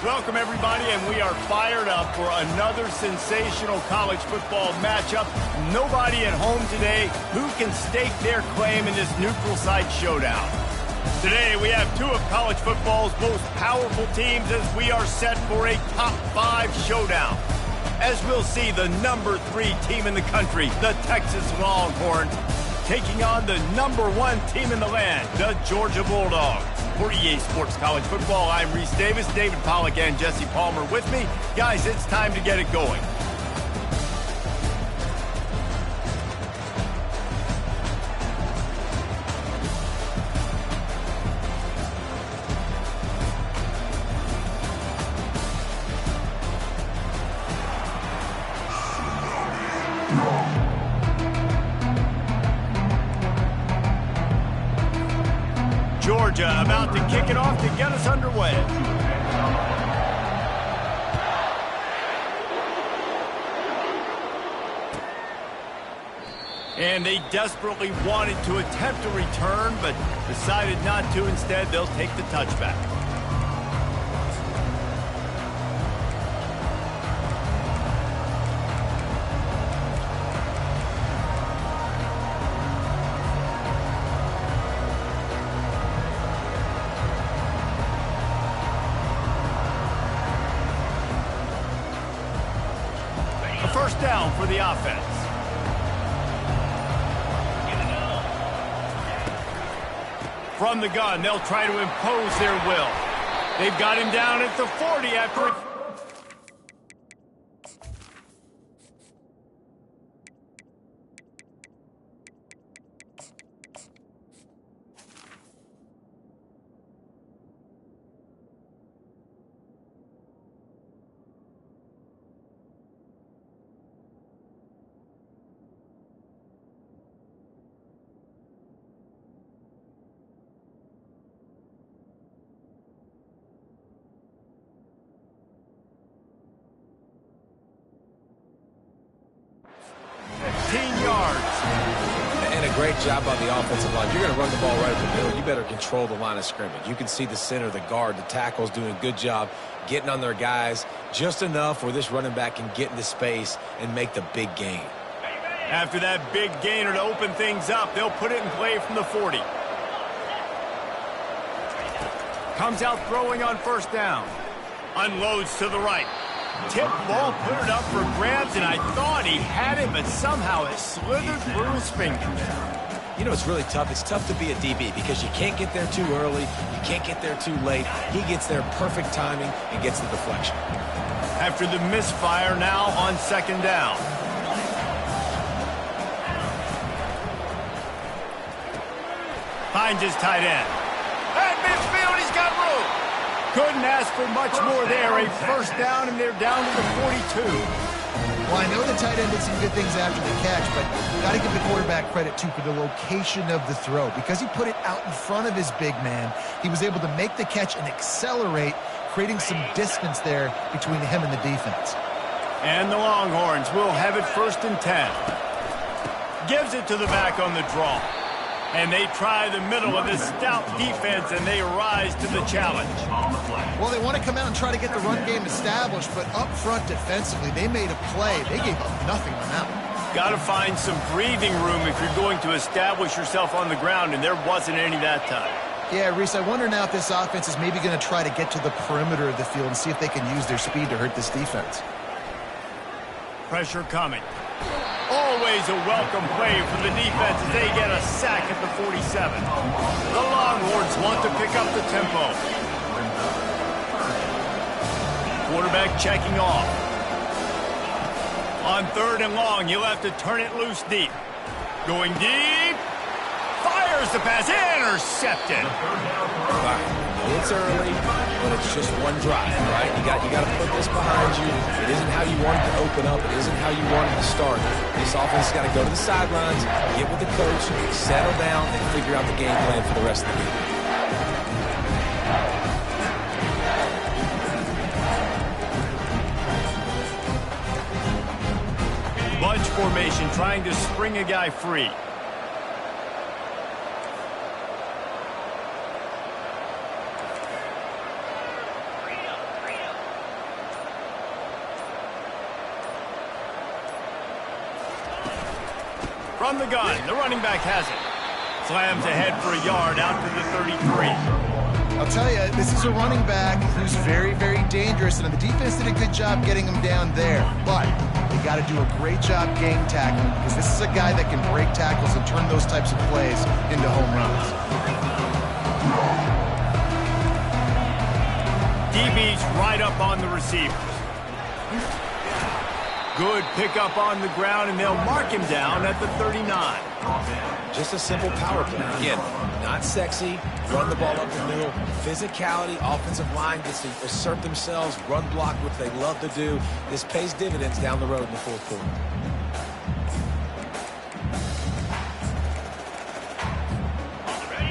Welcome, everybody, and we are fired up for another sensational college football matchup. Nobody at home today who can stake their claim in this neutral site showdown. Today, we have two of college football's most powerful teams as we are set for a top 5 showdown. As we'll see, the number 3 team in the country, the Texas Longhorns, taking on the number 1 team in the land, the Georgia Bulldogs. For EA Sports College Football, I'm Reese Davis, David Pollack, and Jesse Palmer with me. Guys, it's time to get it going. Georgia about to kick it off to get us underway. And they desperately wanted to attempt a return, but decided not to. Instead, they'll take the touchback. First down for the offense. From the gun, they'll try to impose their will. They've got him down at the 40 after... Great job on the offensive line. You're going to run the ball right at the middle. You better control the line of scrimmage. You can see the center, the guard, the tackles doing a good job getting on their guys just enough where this running back can get into space and make the big gain. After that big gainer to open things up, they'll put it in play from the 40. Comes out throwing on first down. Unloads to the right. Tip ball, put it up for grabs, and I thought he had it, but somehow it slithered through his fingers. You know, it's really tough. It's tough to be a DB because you can't get there too early. You can't get there too late. He gets there perfect timing and gets the deflection. After the misfire, now on second down. Finds his tight end. At midfield, he's got room. Couldn't ask for much more there. A first down, and they're down to the 42. Well, I know the tight end did some good things after the catch, but got to give the quarterback credit, too, for the location of the throw. Because he put it out in front of his big man, he was able to make the catch and accelerate, creating some distance there between him and the defense. And the Longhorns will have it first and 10. Gives it to the back on the draw. And they try the middle of this stout defense, and they rise to the challenge. Well, they want to come out and try to get the run game established, but up front defensively, they made a play. They gave up nothing on that one. Got to find some breathing room if you're going to establish yourself on the ground, and there wasn't any that time. Yeah, Reese, I wonder now if this offense is maybe going to try to get to the perimeter of the field and see if they can use their speed to hurt this defense. Pressure coming. Always a welcome play from the defense as they get a sack at the 47. The Longhorns want to pick up the tempo. Quarterback checking off. On third and long, you'll have to turn it loose deep. Going deep. Fires the pass. Intercepted. It's early, but it's just one drive, right? You got to put this behind you. It isn't how you wanted to open up. It isn't how you wanted to start. This offense has got to go to the sidelines, get with the coach, settle down, and figure out the game plan for the rest of the game. Bunch formation, trying to spring a guy free. From the gun, the running back has it. Slams ahead for a yard out to the 33. I'll tell you, this is a running back who's very, very dangerous, and the defense did a good job getting him down there. But they got to do a great job game tackling, because this is a guy that can break tackles and turn those types of plays into home runs. DB's right up on the receivers. Good pickup on the ground, and they'll mark him down at the 39. Just a simple power play. Again, not sexy, run the ball up the middle, physicality, offensive line gets to assert themselves, run block, which they love to do. This pays dividends down the road in the fourth quarter.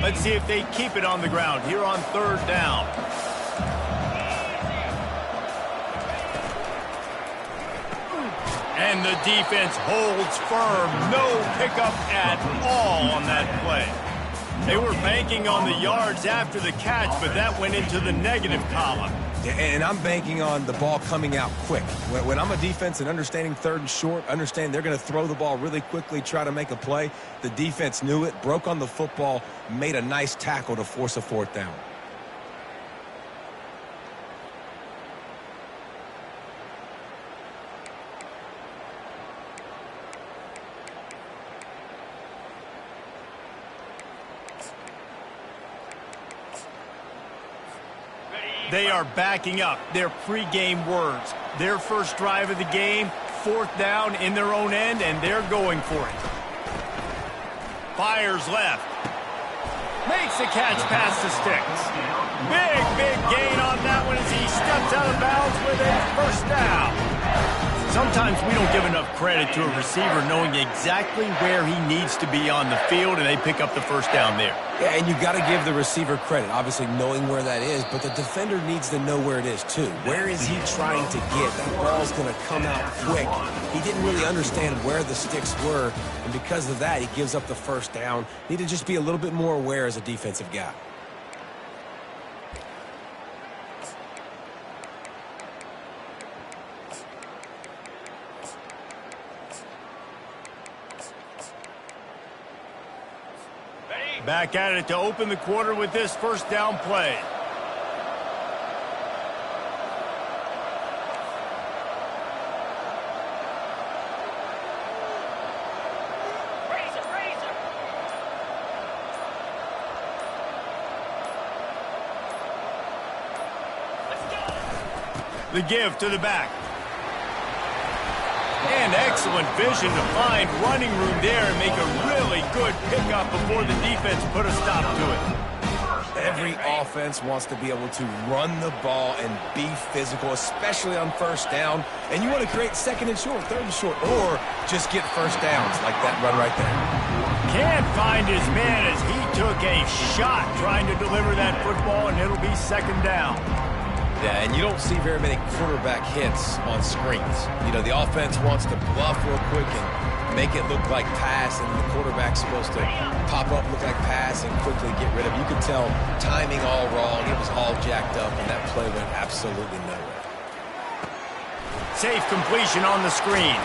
Let's see if they keep it on the ground here on third down. And the defense holds firm. No pickup at all on that play. They were banking on the yards after the catch, but that went into the negative column. Yeah, and I'm banking on the ball coming out quick. When I'm a defense and understanding third and short, understand they're going to throw the ball really quickly, try to make a play. The defense knew it, broke on the football, made a nice tackle to force a fourth down. They are backing up their pregame words. Their first drive of the game, fourth down in their own end, and they're going for it. Fires left. Makes the catch past the sticks. Big gain on that one as he steps out of bounds with a first down. Sometimes we don't give enough credit to a receiver knowing exactly where he needs to be on the field, and they pick up the first down there. Yeah, and you got to give the receiver credit, obviously knowing where that is, but the defender needs to know where it is too. Where is he trying to get? That ball's going to come out quick. He didn't really understand where the sticks were, and because of that, he gives up the first down. Need to just be a little bit more aware as a defensive guy. Back at it to open the quarter with this first down play. The give to the back. And excellent vision to find running room there and make a really good pickup before the defense put a stop to it. Every offense wants to be able to run the ball and be physical, especially on first down. And you want to create second and short, third and short, or just get first downs like that run right there. Can't find his man as he took a shot trying to deliver that football, and it'll be second down. Yeah, and you don't see very many quarterback hits on screens. You know, the offense wants to bluff real quick and make it look like pass, and the quarterback's supposed to pop up, look like pass, and quickly get rid of it. You could tell timing all wrong. It was all jacked up, and that play went absolutely nowhere. Safe completion on the screen.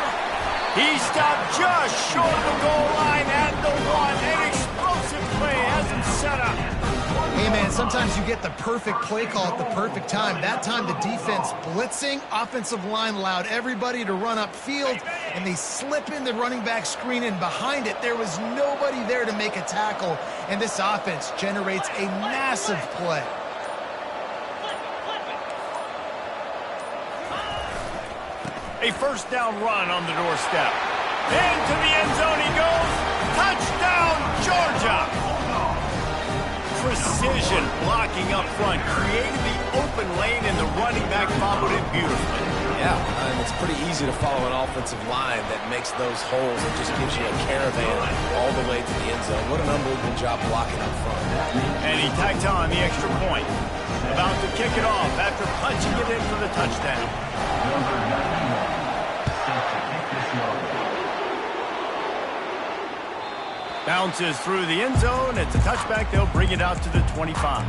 He stopped just short of the goal line at the one. An explosive play has him set up. Hey, man, sometimes you get the perfect play call at the perfect time. That time, the defense blitzing, offensive line allowed everybody to run upfield, and they slip in the running back screen, and behind it, there was nobody there to make a tackle, and this offense generates a massive play. A first down run on the doorstep. Into the end zone he goes. Touchdown, Georgia! Precision blocking up front, created the open lane, and the running back followed it beautifully. Yeah, and it's pretty easy to follow an offensive line that makes those holes and just gives you a caravan all the way to the end zone. What an unbelievable job blocking up front. And he tacked on the extra point. About to kick it off after punching it in for the touchdown. Bounces through the end zone. It's a touchback. They'll bring it out to the 25.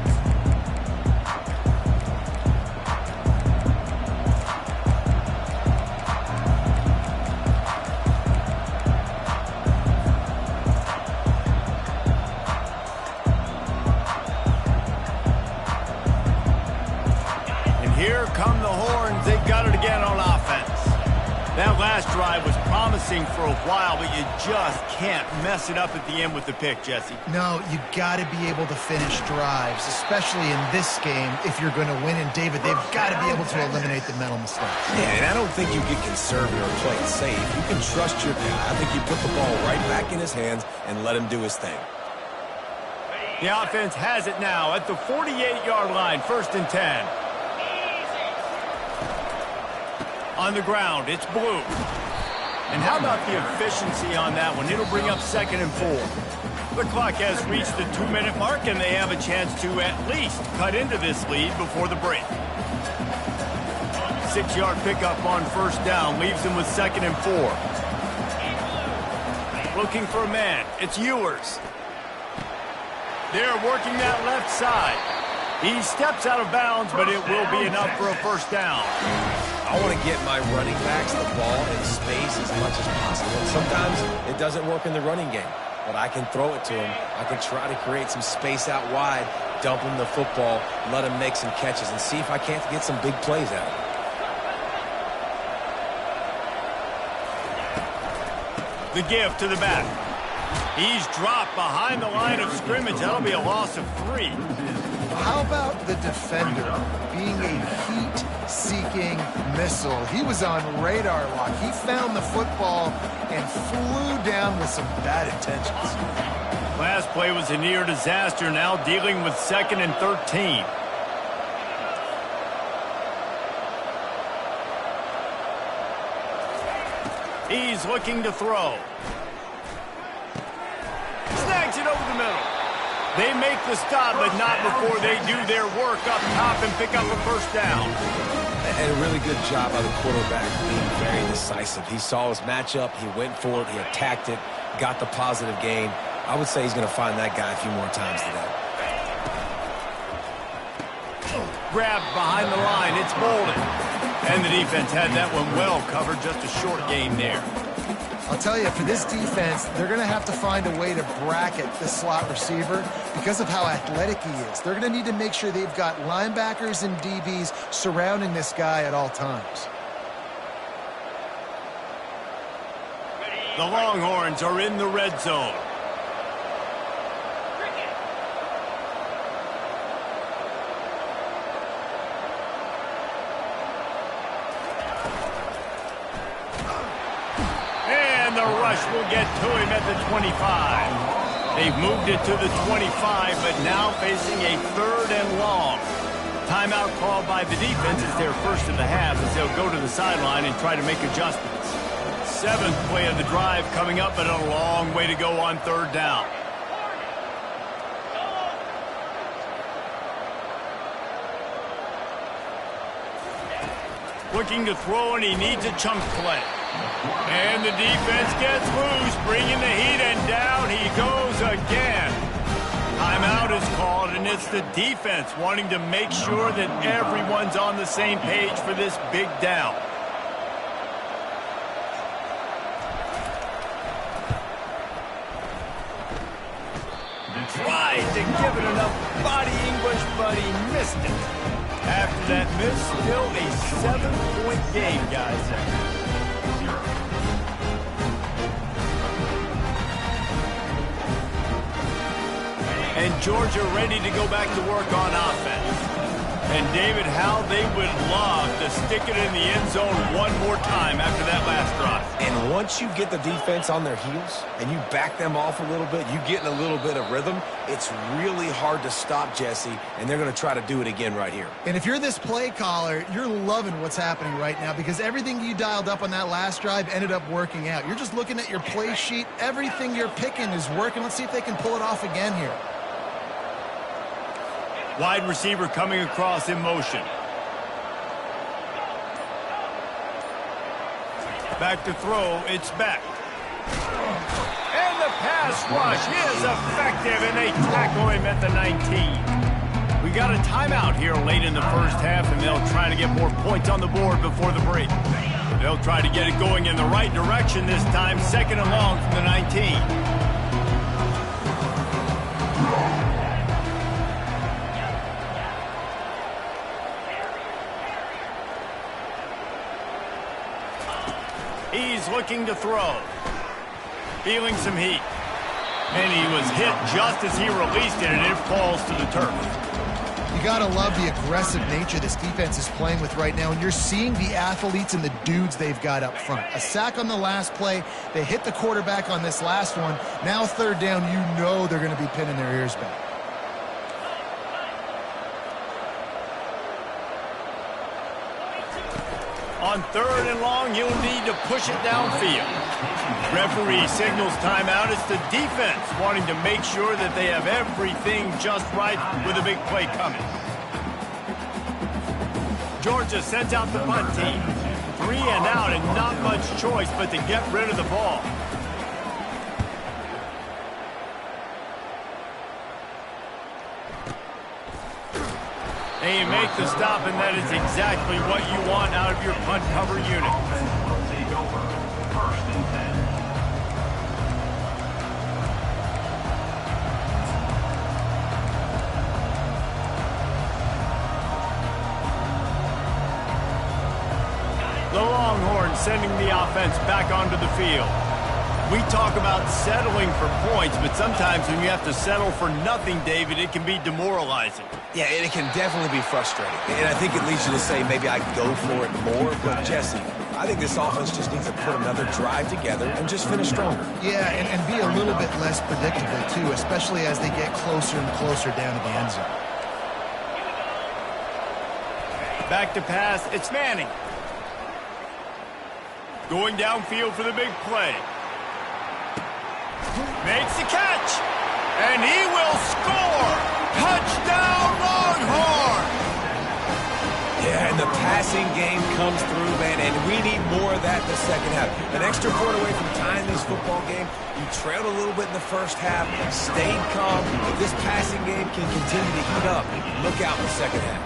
Here come the horns. They've got it again on offense. That last drive was promising for a while, but you just can't mess it up at the end with the pick, Jesse. No, you got to be able to finish drives, especially in this game if you're going to win. And, David, they've got to be able to eliminate the mental mistakes. Yeah, and I don't think you get conservative or play it safe. You can trust your guy. I think you put the ball right back in his hands and let him do his thing. The offense has it now at the 48-yard line, 1st and 10. On the ground, it's Blue. And how about the efficiency on that one? It'll bring up 2nd and 4. The clock has reached the 2-minute mark, and they have a chance to at least cut into this lead before the break. 6-yard pickup on 1st down leaves them with 2nd and 4. Looking for a man. It's Ewers. They're working that left side. He steps out of bounds, but it will be enough for a 1st down. I want to get my running backs the ball in space as much as possible. And sometimes it doesn't work in the running game, but I can throw it to him. I can try to create some space out wide, dump him the football, let him make some catches, and see if I can't get some big plays out of him. The give to the back. He's dropped behind the line of scrimmage. That'll be a loss of 3. How about the defender being a heat-seeking missile? He was on radar lock. He found the football and flew down with some bad intentions. Last play was a near disaster, now dealing with 2nd and 13. He's looking to throw. Snags it over the middle. They make the stop, but not before they do their work up top and pick up a 1st down. And a really good job by the quarterback being very decisive. He saw his matchup, he went for it, he attacked it, got the positive gain. I would say he's going to find that guy a few more times today. Grabbed behind the line, it's Bolden. And the defense had that one well covered, just a short gain there. I'll tell you, for this defense, they're going to have to find a way to bracket the slot receiver because of how athletic he is. They're going to need to make sure they've got linebackers and DBs surrounding this guy at all times. The Longhorns are in the red zone. The rush will get to him at the 25. They've moved it to the 25, but now facing a 3rd and long. Timeout called by the defense is their first of the half as they'll go to the sideline and try to make adjustments. 7th play of the drive coming up, but a long way to go on 3rd down. Looking to throw, and he needs a chunk play. And the defense gets loose, bringing the heat, and down he goes again. Timeout is called, and it's the defense wanting to make sure that everyone's on the same page for this big down. Tried to give it enough body English, but he missed it. After that miss, still a 7-point game, guys. And Georgia ready to go back to work on offense. And David, how they would love to stick it in the end zone one more time after that last drive. And once you get the defense on their heels and you back them off a little bit, you get in a little bit of rhythm, it's really hard to stop Jesse, and they're going to try to do it again right here. And if you're this play caller, you're loving what's happening right now because everything you dialed up on that last drive ended up working out. You're just looking at your play sheet. Everything you're picking is working. Let's see if they can pull it off again here. Wide receiver coming across in motion. Back to throw, it's Beck. And the pass rush is effective, and they tackle him at the 19. We got a timeout here late in the first half, and they'll try to get more points on the board before the break. They'll try to get it going in the right direction this time, 2nd and long from the 19. He's looking to throw. Feeling some heat. And he was hit just as he released it, and it falls to the turf. You got to love the aggressive nature this defense is playing with right now, and you're seeing the athletes and the dudes they've got up front. A sack on the last play. They hit the quarterback on this last one. Now third down, you know they're going to be pinning their ears back. On 3rd and long, you'll need to push it downfield. Referee signals timeout. It's the defense wanting to make sure that they have everything just right with a big play coming. Georgia sends out the punt team. 3 and out and not much choice but to get rid of the ball. And you make the stop, and that is exactly what you want out of your punt cover unit. The Longhorns sending the offense back onto the field. We talk about settling for points, but sometimes when you have to settle for nothing, David, it can be demoralizing. Yeah, and it can definitely be frustrating. And I think it leads you to say maybe I go for it more. But, Jesse, I think this offense just needs to put another drive together and just finish stronger. Yeah, and be a little bit less predictable, too, especially as they get closer and closer down to the end zone. Back to pass, it's Manning. Going downfield for the big play. Makes the catch, and he will score! Touchdown, Longhorn! Yeah, and the passing game comes through, man, and we need more of that in the second half. An extra point away from tying this football game. You trailed a little bit in the first half, stayed calm. If this passing game can continue to heat up, look out in the second half.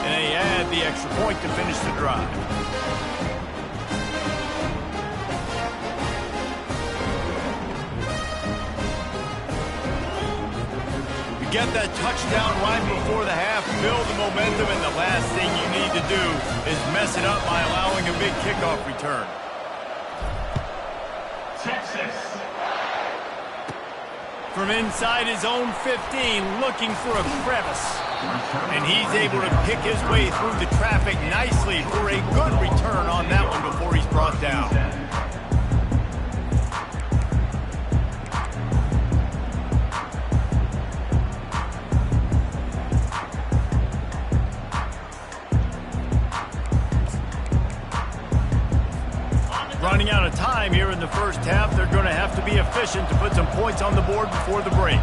And they add the extra point to finish the drive. Get that touchdown right before the half, build the momentum, and the last thing you need to do is mess it up by allowing a big kickoff return. Texas. From inside his own 15, looking for a crevice. And he's able to pick his way through the traffic nicely for a good return on that one before he's brought down. Running out of time here in the first half. They're going to have to be efficient to put some points on the board before the break.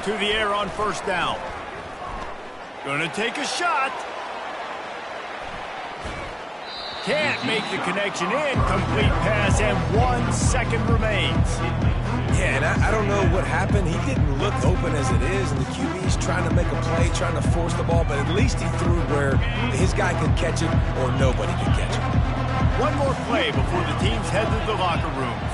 To the air on first down. Going to take a shot. Can't make the connection. Incomplete pass, and 1 second remains. Yeah, and I don't know what happened. He didn't look open as it is, and the QB's trying to make a play, trying to force the ball, but at least he threw where his guy could catch it or nobody could catch it. One more play before the teams head to the locker rooms.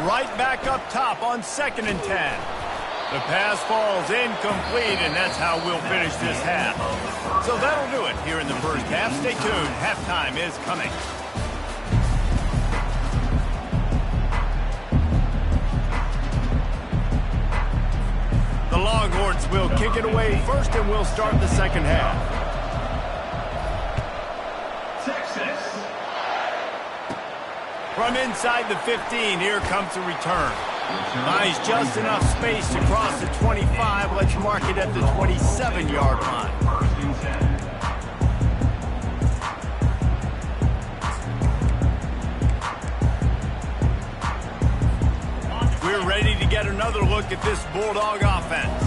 Right back up top on 2nd and 10. The pass falls incomplete, and that's how we'll finish this half. So that'll do it here in the first half. Stay tuned. Halftime is coming. The Longhorns will kick it away first, and we'll start the second half. Texas. From inside the 15, here comes the return. Buys just enough space to cross the 25. Let's mark it at the 27-yard line. We're ready to get another look at this Bulldog offense.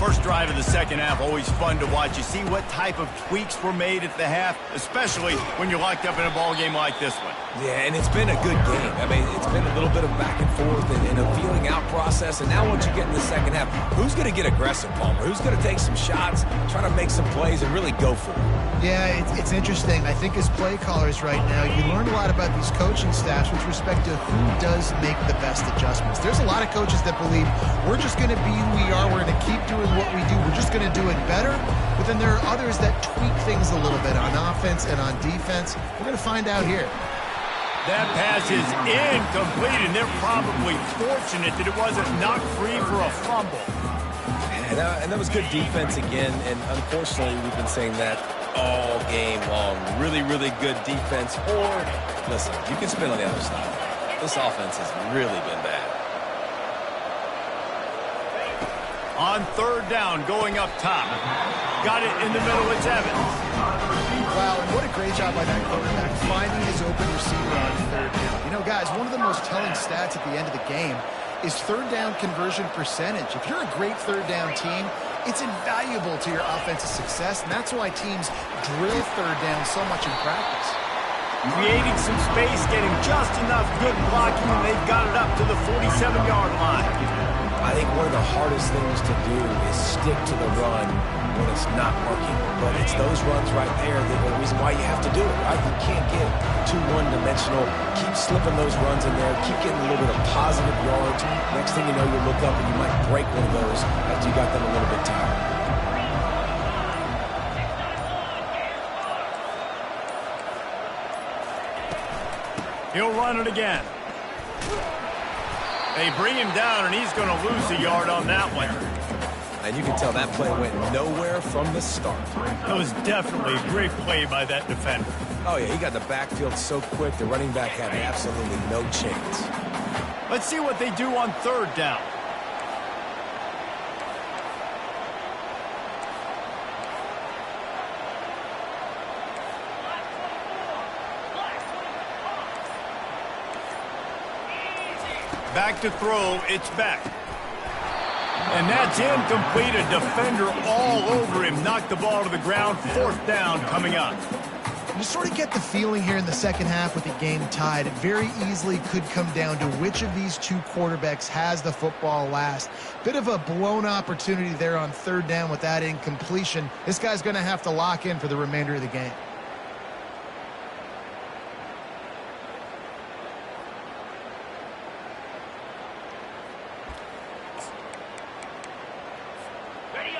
First drive of the second half, always fun to watch. You see what type of tweaks were made at the half, especially when you're locked up in a ball game like this one. Yeah, and it's been a good game. I mean, it's been a little bit of back and forth and a feeling out process. And now once you get in the second half, who's going to get aggressive, Palmer? Who's going to take some shots, try to make some plays, and really go for it? Yeah, it's interesting. I think as play callers right now, you learn a lot about these coaching staffs with respect to who does make the best adjustments. There's a lot of coaches that believe we're just going to be who we are. We're going to keep doing what we do. We're just going to do it better. But then there are others that tweak things a little bit on offense and on defense. We're going to find out here. That pass is incomplete, and they're probably fortunate that it wasn't knocked free for a fumble. And that was good defense again, and unfortunately we've been saying that all game long. Really, really good defense. Or, listen, you can spin on the other side. This offense has really been bad. On third down, going up top. Got it in the middle, it's Evans. Wow, and what a great job by that quarterback, finding his open receiver on third down. You know, guys, one of the most telling stats at the end of the game is third down conversion percentage. If you're a great third down team, it's invaluable to your offensive success, and that's why teams drill third down so much in practice. Creating some space, getting just enough good blocking, and they've got it up to the 47-yard line. I think one of the hardest things to do is stick to the run when it's not working. But it's those runs right there that are the reason why you have to do it, right? You can't get too one-dimensional. Keep slipping those runs in there. Keep getting a little bit of positive yards. Next thing you know, you look up and you might break one of those after you got them a little bit tired. He'll run it again. They bring him down, and he's going to lose a yard on that one. And you can tell that play went nowhere from the start. That was definitely a great play by that defender. Oh, yeah, he got the backfield so quick, the running back had absolutely no chance. Let's see what they do on third down. Back to throw, it's back. And that's incomplete. A defender all over him. Knocked the ball to the ground. Fourth down coming up. You sort of get the feeling here in the second half with the game tied. It very easily could come down to which of these two quarterbacks has the football last. Bit of a blown opportunity there on third down with that incompletion. This guy's going to have to lock in for the remainder of the game.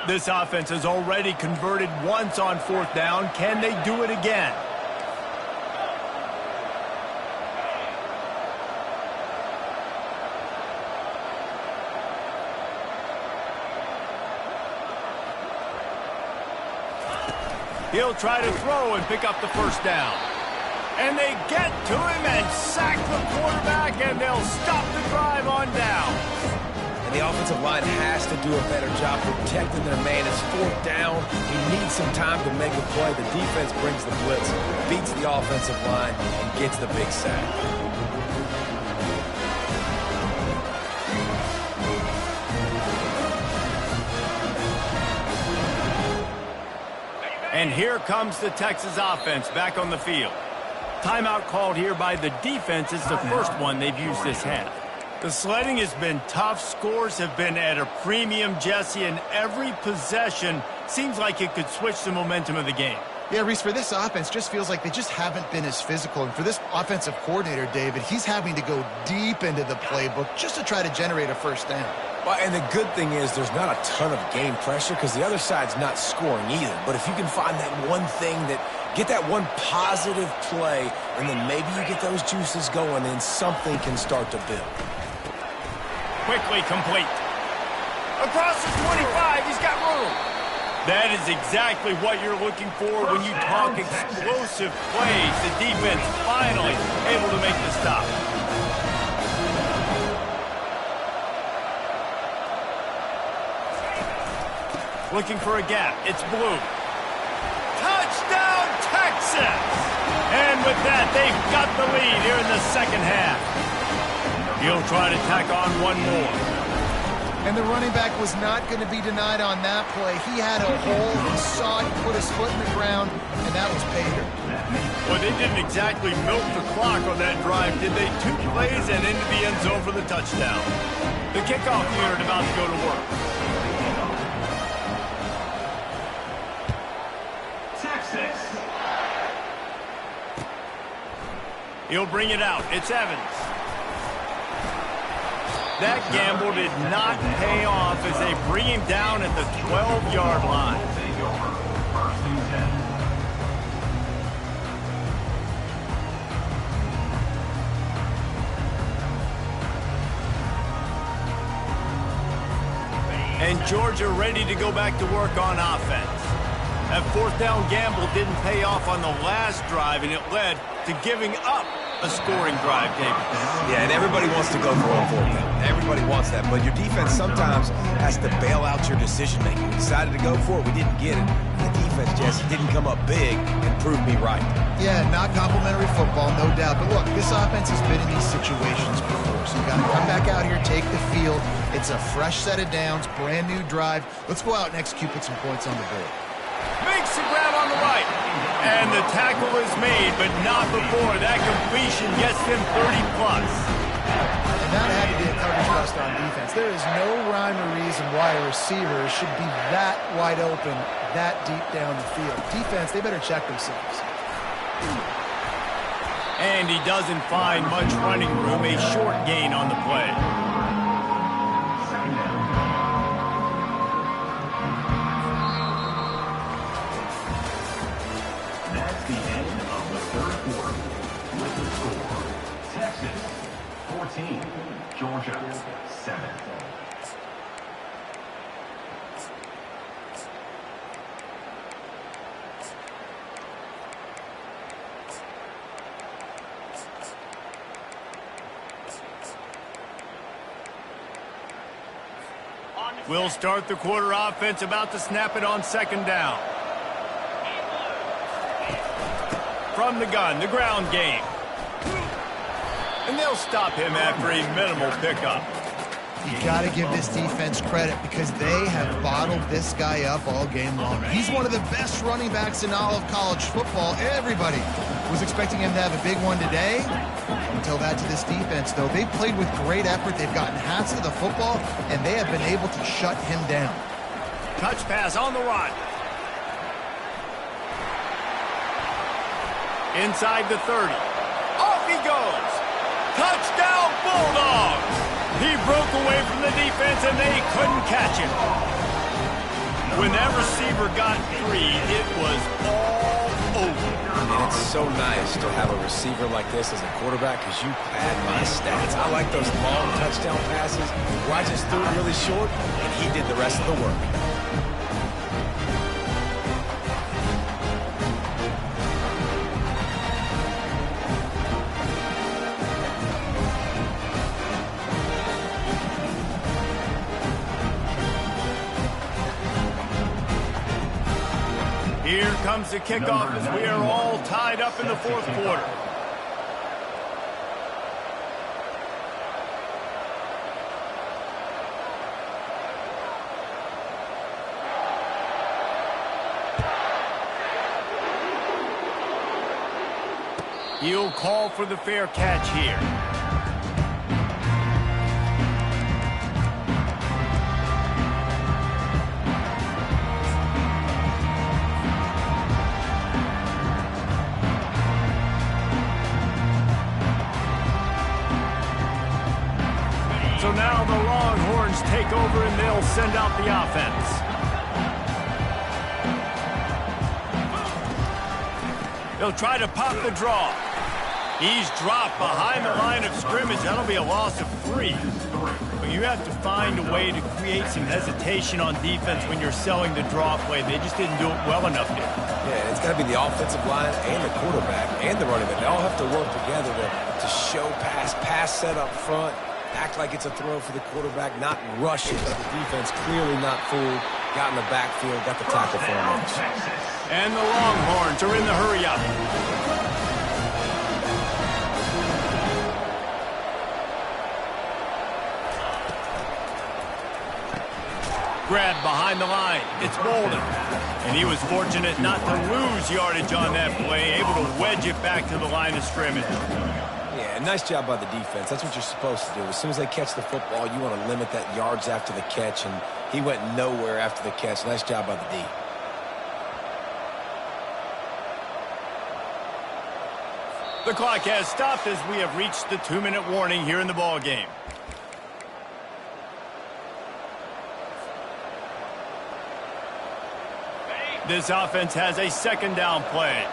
This offense has already converted once on fourth down. Can they do it again? He'll try to throw and pick up the first down. And they get to him and sack the quarterback, and they'll stop the drive on down. The offensive line has to do a better job protecting their man. It's fourth down. He needs some time to make a play. The defense brings the blitz, beats the offensive line, and gets the big sack. And here comes the Texas offense back on the field. Timeout called here by the defense. It's the first one they've used this half. The sledding has been tough. Scores have been at a premium, Jesse, and every possession seems like it could switch the momentum of the game. Yeah, Reese, for this offense, just feels like they just haven't been as physical. And for this offensive coordinator, David, he's having to go deep into the playbook just to try to generate a first down. Well, and the good thing is there's not a ton of game pressure because the other side's not scoring either. But if you can find that one thing get that one positive play, and then maybe you get those juices going, and something can start to build. Quickly complete. Across the 25, he's got room. That is exactly what you're looking for when you talk explosive plays. The defense finally able to make the stop. Looking for a gap. It's Blue. Touchdown, Texas! And with that, they've got the lead here in the second half. He'll try to tack on one more. And the running back was not going to be denied on that play. He had a hole, he saw it, put his foot in the ground, and that was pay dirt. Well, they didn't exactly milk the clock on that drive, did they? 2 plays and into the end zone for the touchdown. The kickoff unit about to go to work. Texas. He'll bring it out. It's Evans. That gamble did not pay off as they bring him down at the 12-yard line. And Georgia ready to go back to work on offense. That 4th down gamble didn't pay off on the last drive, and it led to giving up a scoring drive, David. Yeah, and everybody wants to go for on 4th down. Everybody wants that, but your defense sometimes has to bail out your decision-making. We decided to go for it. We didn't get it. The defense, Jesse, didn't come up big and prove me right. Yeah, not complimentary football, no doubt. But look, this offense has been in these situations before, so you got to come back out here, take the field. It's a fresh set of downs, brand new drive. Let's go out and execute, put some points on the board. Makes the grab on the right. And the tackle is made, but not before. That completion gets them 30-plus. And that had to be a coverage bust on defense. There is no rhyme or reason why a receiver should be that wide open, that deep down the field. Defense, they better check themselves. And he doesn't find much running room, a short gain on the play. That's the end of the 3rd quarter. With the score, Texas 14, Georgia 7. We'll start the quarter offense, about to snap it on 2nd down. From the gun, the ground game. And they'll stop him after a minimal pickup. You got to give this defense credit because they have bottled this guy up all game long. He's one of the best running backs in all of college football. Everybody was expecting him to have a big one today. Until that to this defense, though. They played with great effort. They've gotten halves of the football, and they have been able to shut him down. Touch pass on the run. Inside the 30. Off he goes. Touchdown, Bulldogs. He broke away from the defense, and they couldn't catch him. When that receiver got free, it was all over. And it's so nice to have a receiver like this as a quarterback because you pad my stats. I like those long touchdown passes where I just threw it really short, and he did the rest of the work. Here comes the kickoff as we are all tied up in the 4th quarter. He'll call for the fair catch here. So now the Longhorns take over and they'll send out the offense. They'll try to pop the draw. He's dropped behind the line of scrimmage. That'll be a loss of 3. But you have to find a way to create some hesitation on defense when you're selling the draw play. They just didn't do it well enough here. Yeah, it's got to be the offensive line and the quarterback and the running back. They all have to work together to show pass set up front, act like it's a throw for the quarterback, not rushes. The defense clearly not fooled, got in the backfield, got the tackle for a match. And the Longhorns are in the hurry-up. grab behind the line. It's Bolden. And he was fortunate not to lose yardage on that play, able to wedge it back to the line of scrimmage. Yeah, nice job by the defense. That's what you're supposed to do. As soon as they catch the football, you want to limit that yards after the catch, and he went nowhere after the catch. Nice job by the D. The clock has stopped as we have reached the 2-minute warning here in the ball game. This offense has a second down play.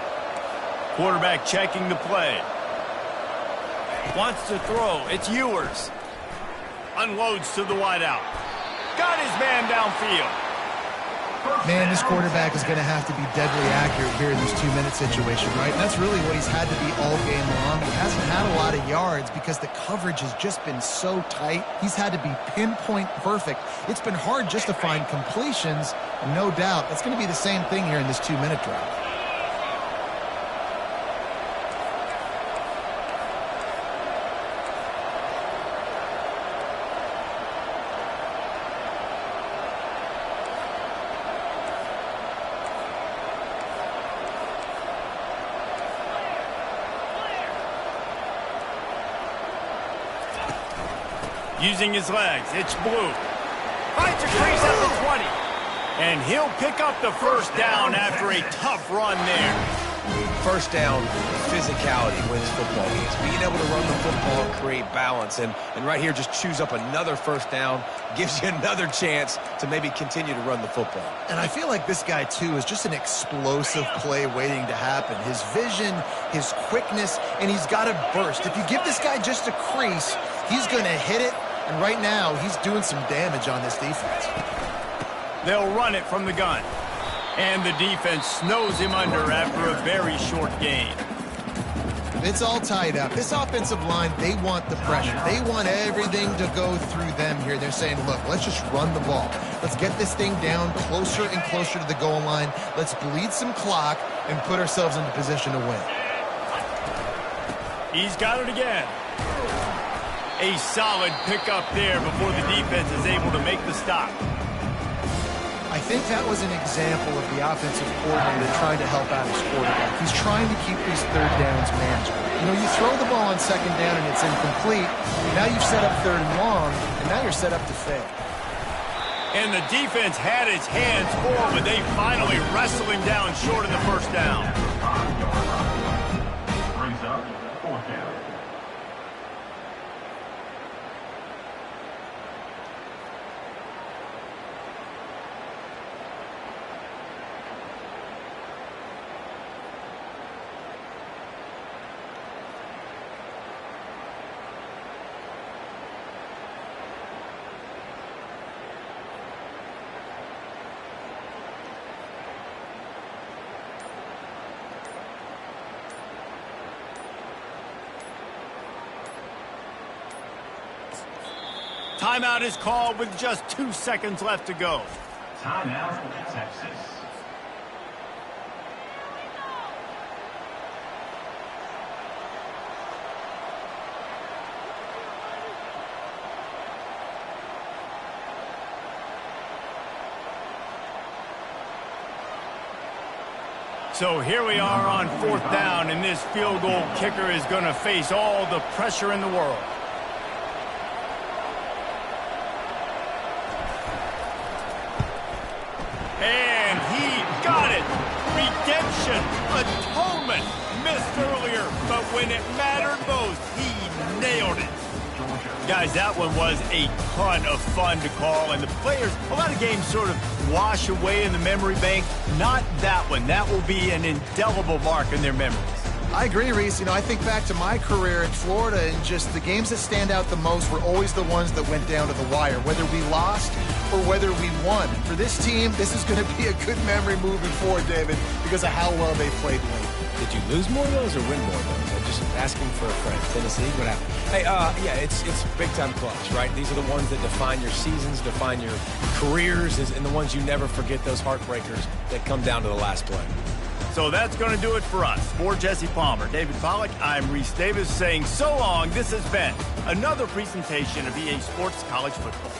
Quarterback checking the play. Wants to throw. It's Ewers. Unloads to the wideout. Got his man downfield. Man, this quarterback is going to have to be deadly accurate here in this 2-minute situation, right? And that's really what he's had to be all game long. He hasn't had a lot of yards because the coverage has just been so tight. He's had to be pinpoint perfect. It's been hard just to find completions, and no doubt that's going to be the same thing here in this 2-minute drive. Using his legs, it's Blue. Finds a crease at the 20. And he'll pick up the first down after a tough run there. First down, physicality wins football games. Being able to run the football and create balance. And right here, just choose up another first down, gives you another chance to maybe continue to run the football. And I feel like this guy, too, is just an explosive play waiting to happen. His vision, his quickness, and he's got a burst. If you give this guy just a crease, he's going to hit it. And right now, he's doing some damage on this defense. They'll run it from the gun. And the defense snows him under after a very short gain. It's all tied up. This offensive line, they want the pressure. They want everything to go through them here. They're saying, look, let's just run the ball. Let's get this thing down closer and closer to the goal line. Let's bleed some clock and put ourselves into position to win. He's got it again. A solid pickup there before the defense is able to make the stop. I think that was an example of the offensive coordinator trying to help out his quarterback. He's trying to keep these third downs manageable. You know, you throw the ball on second down and it's incomplete. Now you've set up third and long, and now you're set up to fail. And the defense had its hands full, but they finally wrestle him down short of the first down. Brings up fourth down. Timeout is called with just 2 seconds left to go. Timeout, Texas. So here we are on fourth down, and this field goal kicker is going to face all the pressure in the world. And he got it. Redemption, atonement, missed earlier, but when it mattered most, he nailed it. Guys, that one was a ton of fun to call, and the players, a lot of games sort of wash away in the memory bank. Not that one. That will be an indelible mark in their memories. I agree, Reese. You know, I think back to my career in Florida, and just the games that stand out the most were always the ones that went down to the wire, whether we lost or whether we won. For this team, this is going to be a good memory moving forward, David, because of how well they played late. Did you lose more of those or win more of those? I'm just asking for a friend. Tennessee, what happened? Hey, yeah, it's big-time clutch, right? These are the ones that define your seasons, define your careers, and the ones you never forget, those heartbreakers that come down to the last play. So that's going to do it for us. For Jesse Palmer, David Pollack, I'm Reese Davis saying so long. This has been another presentation of EA Sports College Football.